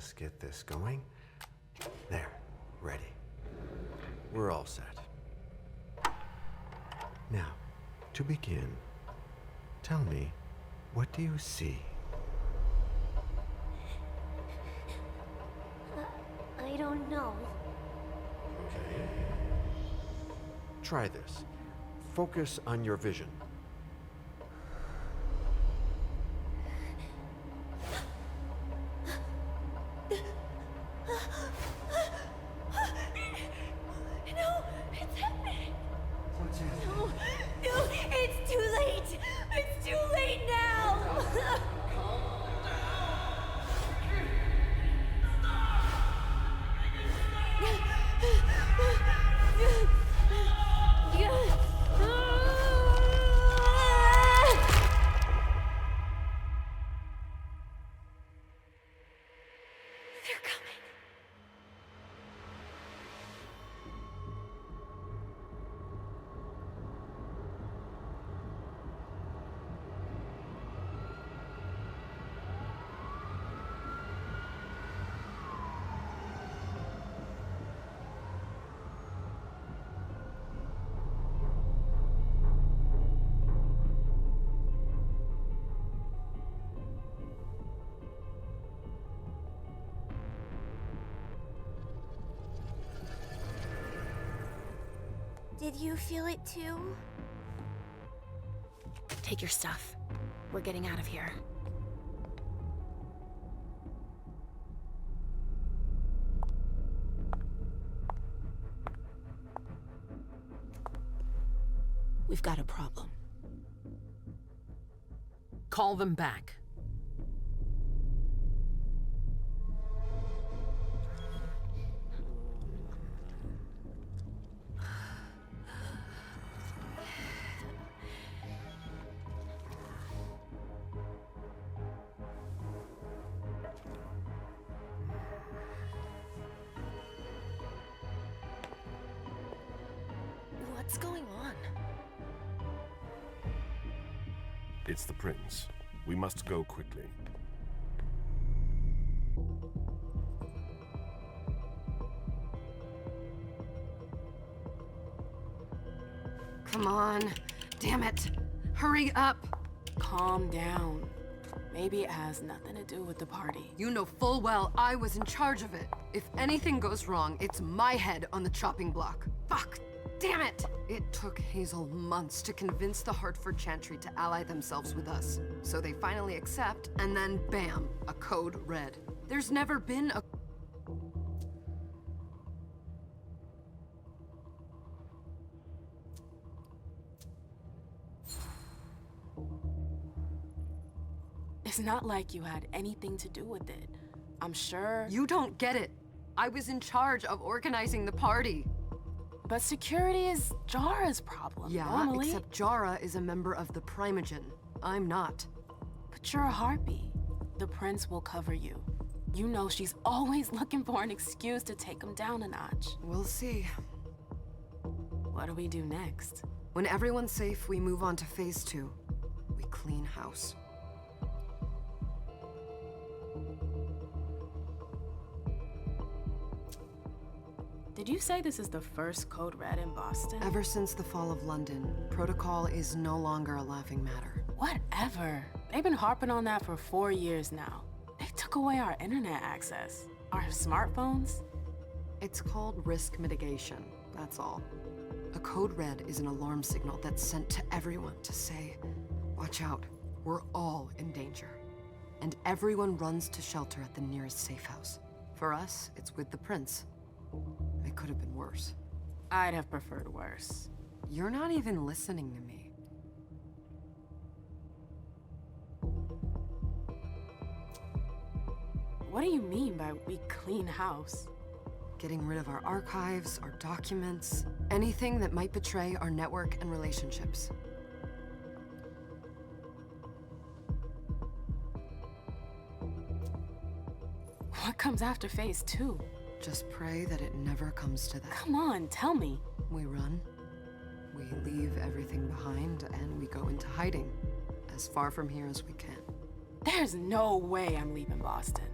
just get this going. There, ready. We're all set. Now, to begin, tell me, what do you see? I don't know. Okay. Try this. Focus on your vision. No, it's happening. What's happening? No, it's too late. It's too late now. They're coming. Did you feel it too? Take your stuff. We're getting out of here. We've got a problem. Call them back. What's going on? It's the prince. We must go quickly. Come on. Damn it. Hurry up. Calm down. Maybe it has nothing to do with the party. You know full well I was in charge of it. If anything goes wrong, it's my head on the chopping block. Fuck. Damn it! It took Hazel months to convince the Hartford Chantry to ally themselves with us. So they finally accept, and then bam, a code red. There's never been a... It's not like you had anything to do with it. I'm sure... You don't get it. I was in charge of organizing the party. But security is Jara's problem, Yeah, normally. except Jara is a member of the Primogen. I'm not. But you're a harpy. The prince will cover you. You know she's always looking for an excuse to take him down a notch. We'll see. What do we do next? When everyone's safe, we move on to phase 2. We clean house. Did you say this is the first code red in Boston? Ever since the fall of London, protocol is no longer a laughing matter. Whatever. They've been harping on that for 4 years now. They took away our internet access. Our smartphones. It's called risk mitigation, that's all. A code red is an alarm signal that's sent to everyone to say, watch out, we're all in danger. And everyone runs to shelter at the nearest safe house. For us, it's with the prince. It could have been worse. I'd have preferred worse. You're not even listening to me. What do you mean by we clean house? Getting rid of our archives, our documents, anything that might betray our network and relationships. What comes after phase 2? Just pray that it never comes to that. Come on, tell me. We run, we leave everything behind, and we go into hiding, as far from here as we can. There's no way I'm leaving Boston.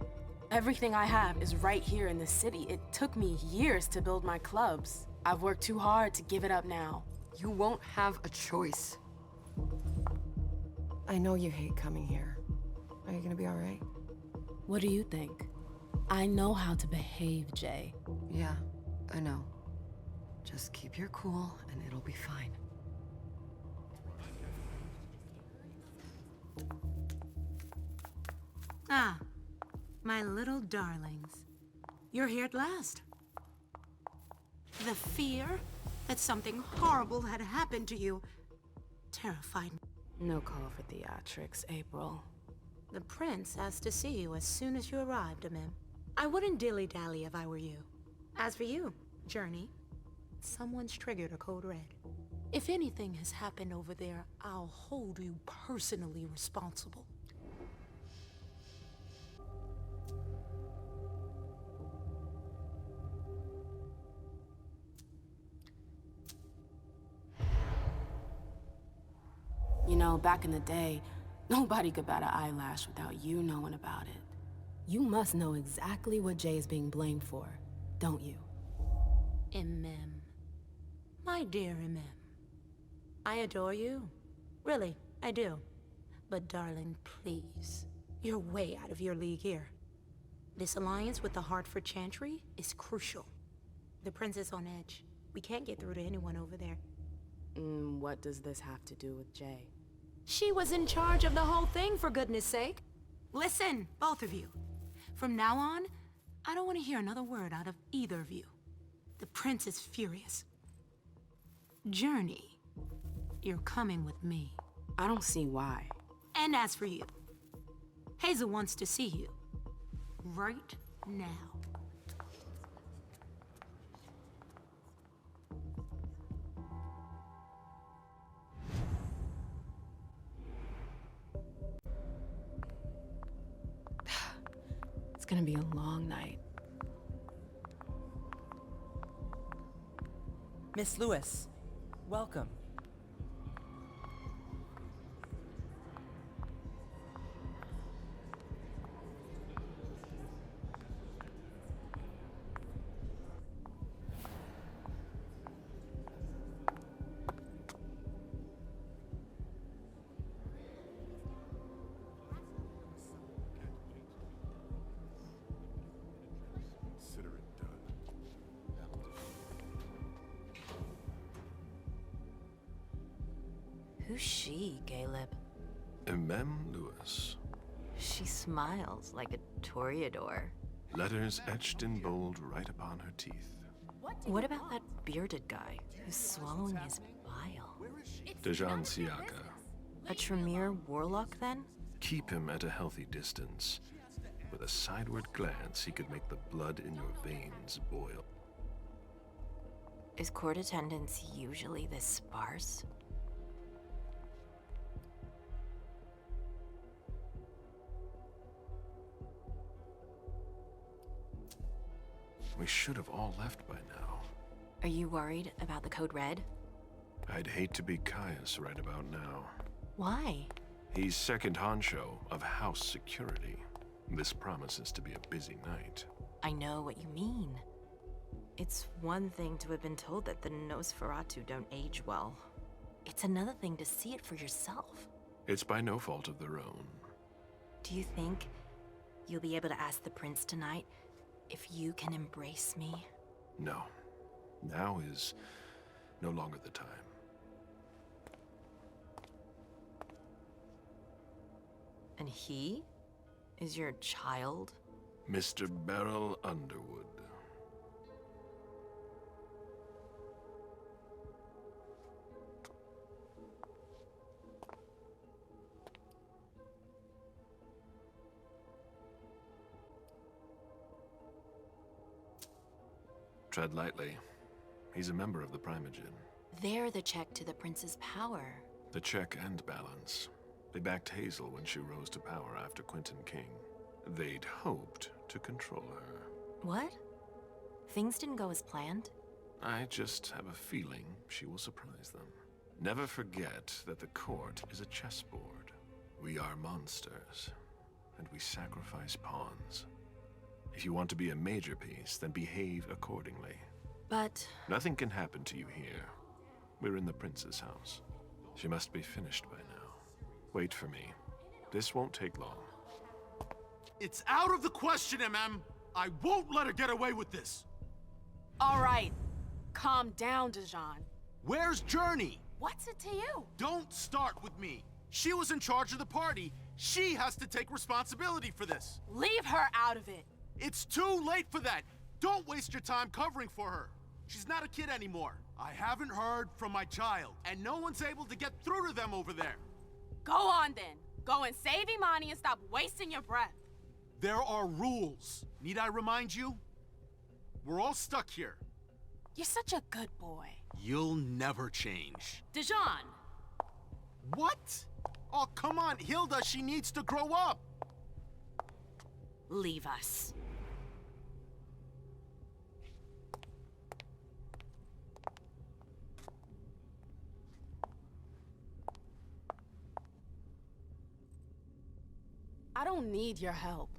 Everything I have is right here in the city. It took me years to build my clubs. I've worked too hard to give it up now. You won't have a choice. I know you hate coming here. Are you gonna be all right? What do you think? I know how to behave, Jay. Yeah, I know. Just keep your cool and it'll be fine. Ah, my little darlings. You're here at last. The fear that something horrible had happened to you terrified me. No call for theatrics, April. The prince asked to see you as soon as you arrived, Amim. I wouldn't dilly-dally if I were you. As for you, Journey, someone's triggered a code red. If anything has happened over there, I'll hold you personally responsible. You know, back in the day, nobody could bat an eyelash without you knowing about it. You must know exactly what Jay is being blamed for, don't you? Imem. My dear Imem. I adore you. Really, I do. But darling, please. You're way out of your league here. This alliance with the Hartford Chantry is crucial. The prince is on edge. We can't get through to anyone over there. What does this have to do with Jay? She was in charge of the whole thing, for goodness sake. Listen, both of you. From now on, I don't want to hear another word out of either of you. The prince is furious. Journey, you're coming with me. I don't see why. And as for you, Hazel wants to see you. Right now. It's gonna be a long night. Miss Lewis, welcome. Consider it done. Who's she, Caleb? Emem Lewis. She smiles like a toreador. Letters etched in bold right upon her teeth. What about that bearded guy who's swallowing his bile? Dejan Siaka. A Tremere warlock, then? Keep him at a healthy distance. With a sideward glance, he could make the blood in your veins boil. Is court attendance usually this sparse? We should have all left by now. Are you worried about the Code Red? I'd hate to be Caius right about now. Why? He's second honcho of house security. This promises to be a busy night. I know what you mean. It's one thing to have been told that the Nosferatu don't age well. It's another thing to see it for yourself. It's by no fault of their own. Do you think you'll be able to ask the prince tonight if you can embrace me? No. Now is no longer the time. And he is your child? Mr. Beryl Underwood. Tread lightly. He's a member of the Primogen. They're the check to the prince's power. The check and balance. They backed Hazel when she rose to power after Quentin King. They'd hoped to control her. What? Things didn't go as planned? I just have a feeling she will surprise them. Never forget that the court is a chessboard. We are monsters, and we sacrifice pawns. If you want to be a major piece, then behave accordingly. But... Nothing can happen to you here. We're in the prince's house. She must be finished by now. Wait for me. This won't take long. It's out of the question, MM! I won't let her get away with this! All right. Calm down, Dijon. Where's Journey? What's it to you? Don't start with me. She was in charge of the party. She has to take responsibility for this. Leave her out of it. It's too late for that. Don't waste your time covering for her. She's not a kid anymore. I haven't heard from my child, and no one's able to get through to them over there. Go on then. Go and save Imani and stop wasting your breath. There are rules. Need I remind you? We're all stuck here. You're such a good boy. You'll never change. Dijon! What? Oh, come on, Hilda, she needs to grow up. Leave us. I don't need your help.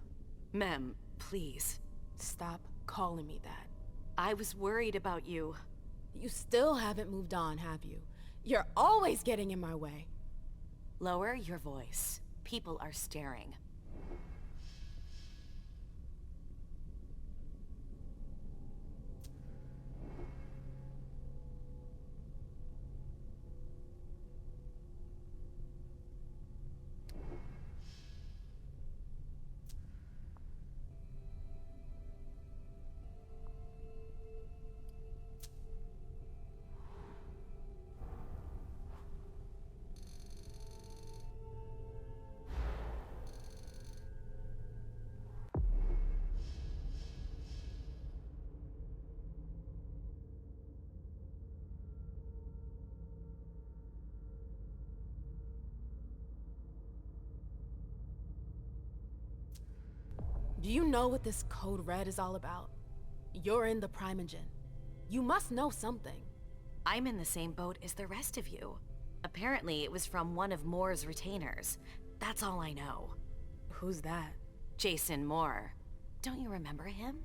Mem, please. Stop calling me that. I was worried about you. You still haven't moved on, have you? You're always getting in my way. Lower your voice. People are staring. Do you know what this Code Red is all about? You're in the Primogen. You must know something. I'm in the same boat as the rest of you. Apparently, it was from one of Moore's retainers. That's all I know. Who's that? Jason Moore. Don't you remember him?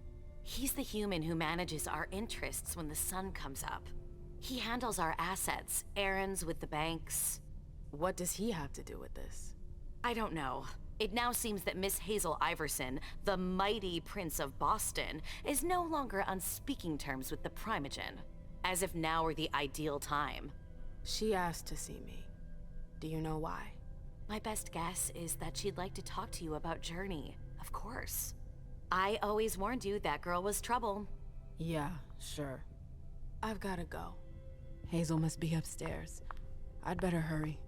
He's the human who manages our interests when the sun comes up. He handles our assets, errands with the banks. What does he have to do with this? I don't know. It now seems that Miss Hazel Iverson, the mighty Prince of Boston, is no longer on speaking terms with the Primogen. As if now were the ideal time. She asked to see me. Do you know why? My best guess is that she'd like to talk to you about Journey, of course. I always warned you that girl was trouble. Yeah, sure. I've gotta go. Hazel must be upstairs. I'd better hurry.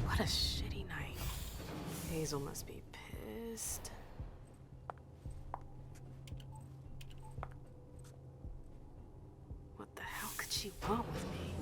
What a shitty night. Hazel must be pissed. What the hell could she want with me?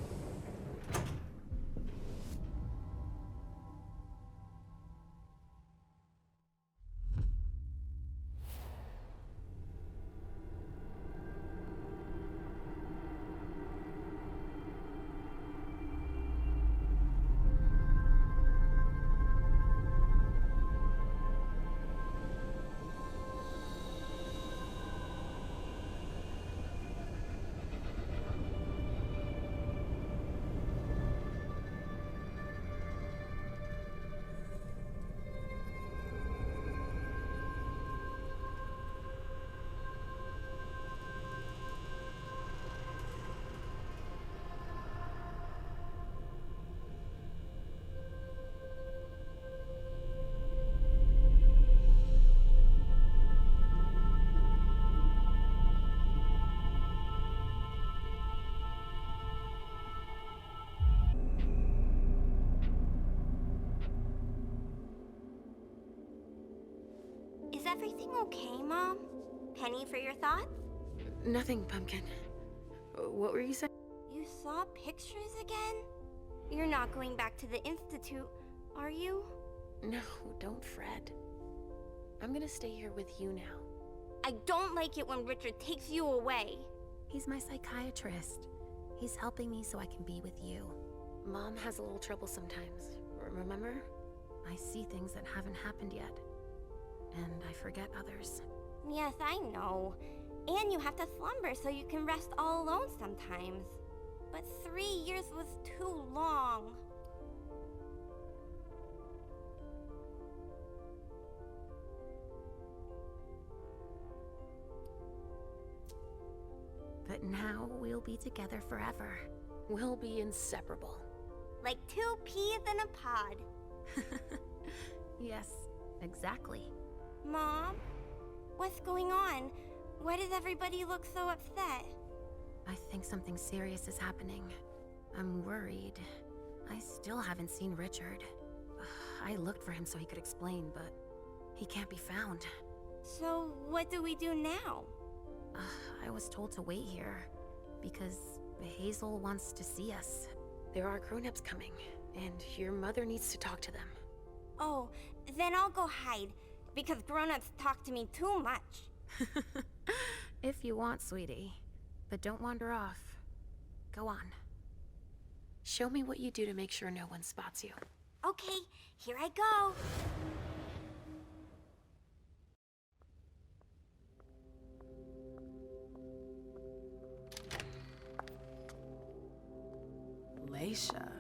Is everything okay, Mom? Penny for your thoughts? Nothing, Pumpkin. What were you saying? You saw pictures again? You're not going back to the Institute, are you? No, don't fret. I'm gonna stay here with you now. I don't like it when Richard takes you away. He's my psychiatrist. He's helping me so I can be with you. Mom has a little trouble sometimes, remember? I see things that haven't happened yet, and I forget others. Yes, I know. And you have to slumber so you can rest all alone sometimes. But 3 years was too long. But now we'll be together forever. We'll be inseparable. Like 2 peas in a pod. Yes, exactly. Mom? What's going on? Why does everybody look so upset? I think something serious is happening. I'm worried. I still haven't seen Richard. I looked for him so he could explain, but he can't be found. So what do we do now? I was told to wait here because Hazel wants to see us. There are grown-ups coming, and your mother needs to talk to them. Oh, then I'll go hide, because grown-ups talk to me too much. If you want, sweetie. But don't wander off. Go on. Show me what you do to make sure no one spots you. Okay, here I go. Leisha.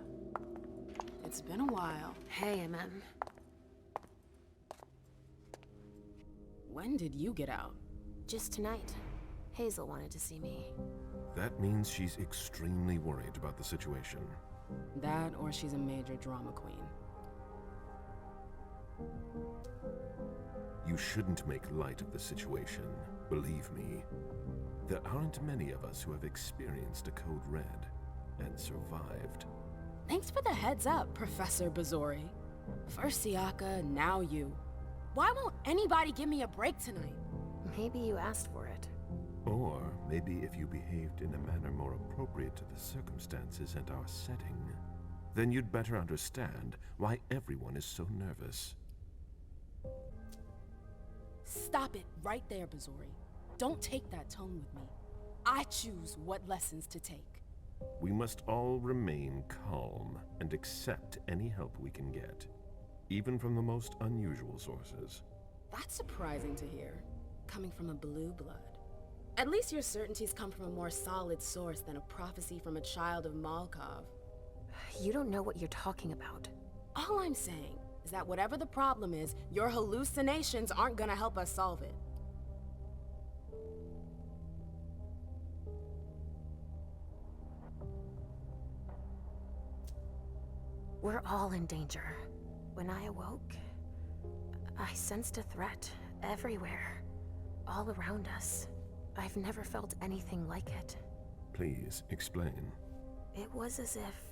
It's been a while. Hey, MM. When did you get out? Just tonight. Hazel wanted to see me. That means she's extremely worried about the situation. That, or she's a major drama queen. You shouldn't make light of the situation, believe me. There aren't many of us who have experienced a Code Red and survived. Thanks for the heads up, Professor Bazori. First Siaka, now you. Why won't anybody give me a break tonight? Maybe you asked for it. Or maybe if you behaved in a manner more appropriate to the circumstances and our setting, then you'd better understand why everyone is so nervous. Stop it right there, Bazori. Don't take that tone with me. I choose what lessons to take. We must all remain calm and accept any help we can get, even from the most unusual sources. That's surprising to hear, coming from a blue blood. At least your certainties come from a more solid source than a prophecy from a child of Malkov. You don't know what you're talking about. All I'm saying is that whatever the problem is, your hallucinations aren't gonna help us solve it. We're all in danger. When I awoke, I sensed a threat everywhere, all around us. I've never felt anything like it. Please, explain. It was as if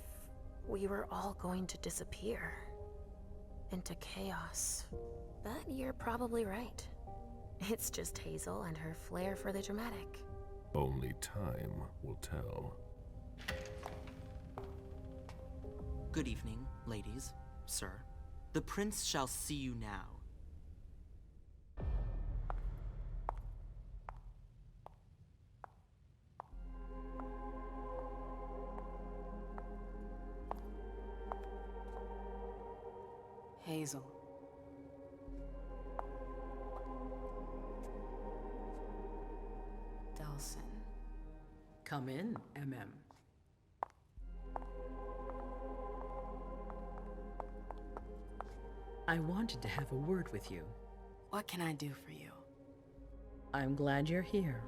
we were all going to disappear into chaos. But you're probably right. It's just Hazel and her flair for the dramatic. Only time will tell. Good evening, ladies, sir. The prince shall see you now. Hazel. Delsin. Come in, MM. I wanted to have a word with you. What can I do for you? I'm glad you're here.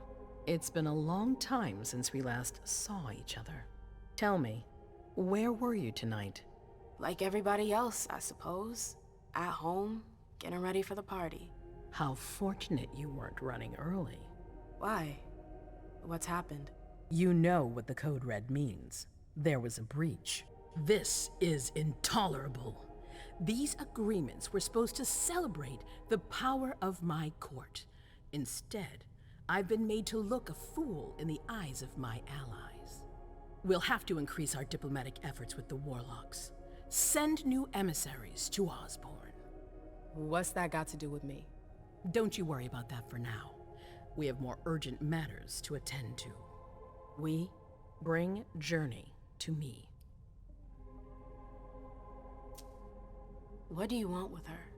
It's been a long time since we last saw each other. Tell me, where were you tonight? Like everybody else, I suppose. At home, getting ready for the party. How fortunate you weren't running early. Why? What's happened? You know what the Code Red means. There was a breach. This is intolerable. These agreements were supposed to celebrate the power of my court. Instead, I've been made to look a fool in the eyes of my allies. We'll have to increase our diplomatic efforts with the Warlocks. Send new emissaries to Osborne. What's that got to do with me? Don't you worry about that for now. We have more urgent matters to attend to. We? Bring Journey to me. What do you want with her?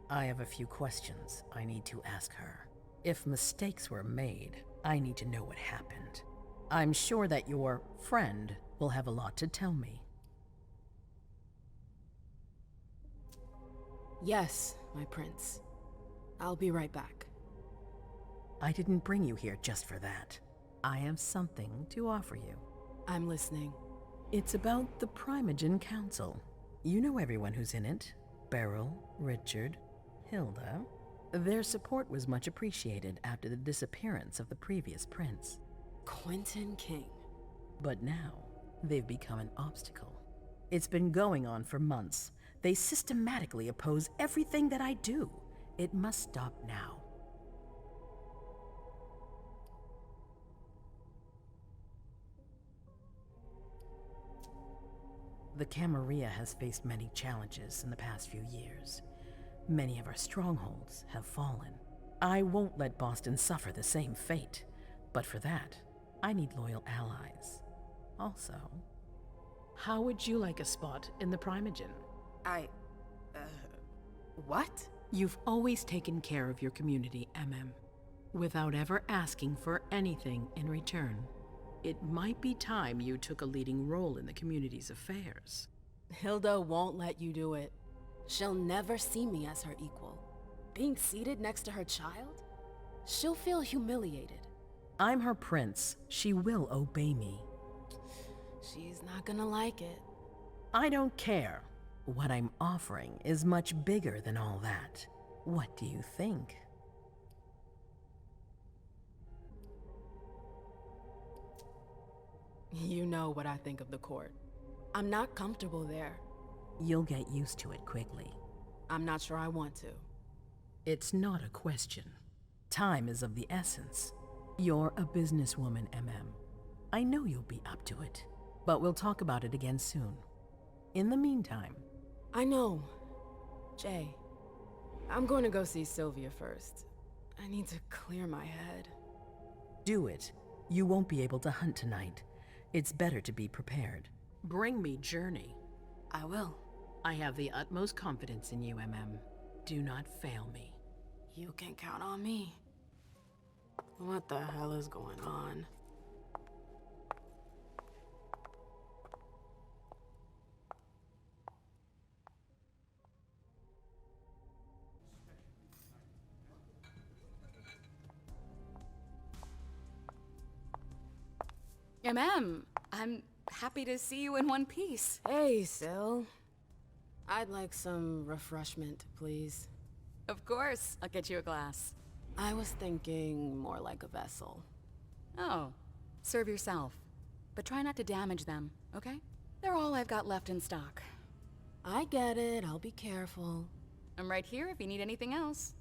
I have a few questions I need to ask her. If mistakes were made, I need to know what happened. I'm sure that your friend will have a lot to tell me. Yes, my prince. I'll be right back. I didn't bring you here just for that. I have something to offer you. I'm listening. It's about the Primogen Council. You know everyone who's in it. Beryl, Richard, Hilda. Their support was much appreciated after the disappearance of the previous prince. Quentin King. But now, they've become an obstacle. It's been going on for months. They systematically oppose everything that I do. It must stop now. The Camarilla has faced many challenges in the past few years. Many of our strongholds have fallen. I won't let Boston suffer the same fate, but for that, I need loyal allies. Also, how would you like a spot in the Primogen? What? You've always taken care of your community, without ever asking for anything in return. It might be time you took a leading role in the community's affairs. Hilda won't let you do it. She'll never see me as her equal. Being seated next to her child? She'll feel humiliated. I'm her prince. She will obey me. She's not gonna like it. I don't care. What I'm offering is much bigger than all that. What do you think? You know what I think of the court. I'm not comfortable there. You'll get used to it quickly. I'm not sure I want to. It's not a question. Time is of the essence. You're a businesswoman, I know you'll be up to it, but we'll talk about it again soon. In the meantime... I know. Jay, I'm going to go see Sylvia first. I need to clear my head. Do it. You won't be able to hunt tonight. It's better to be prepared. Bring me Journey. I will. I have the utmost confidence in you, Do not fail me. You can count on me. What the hell is going on? I'm happy to see you in one piece. Hey, Syl. I'd like some refreshment, please. Of course, I'll get you a glass. I was thinking more like a vessel. Oh, serve yourself. But try not to damage them, okay? They're all I've got left in stock. I get it, I'll be careful. I'm right here if you need anything else.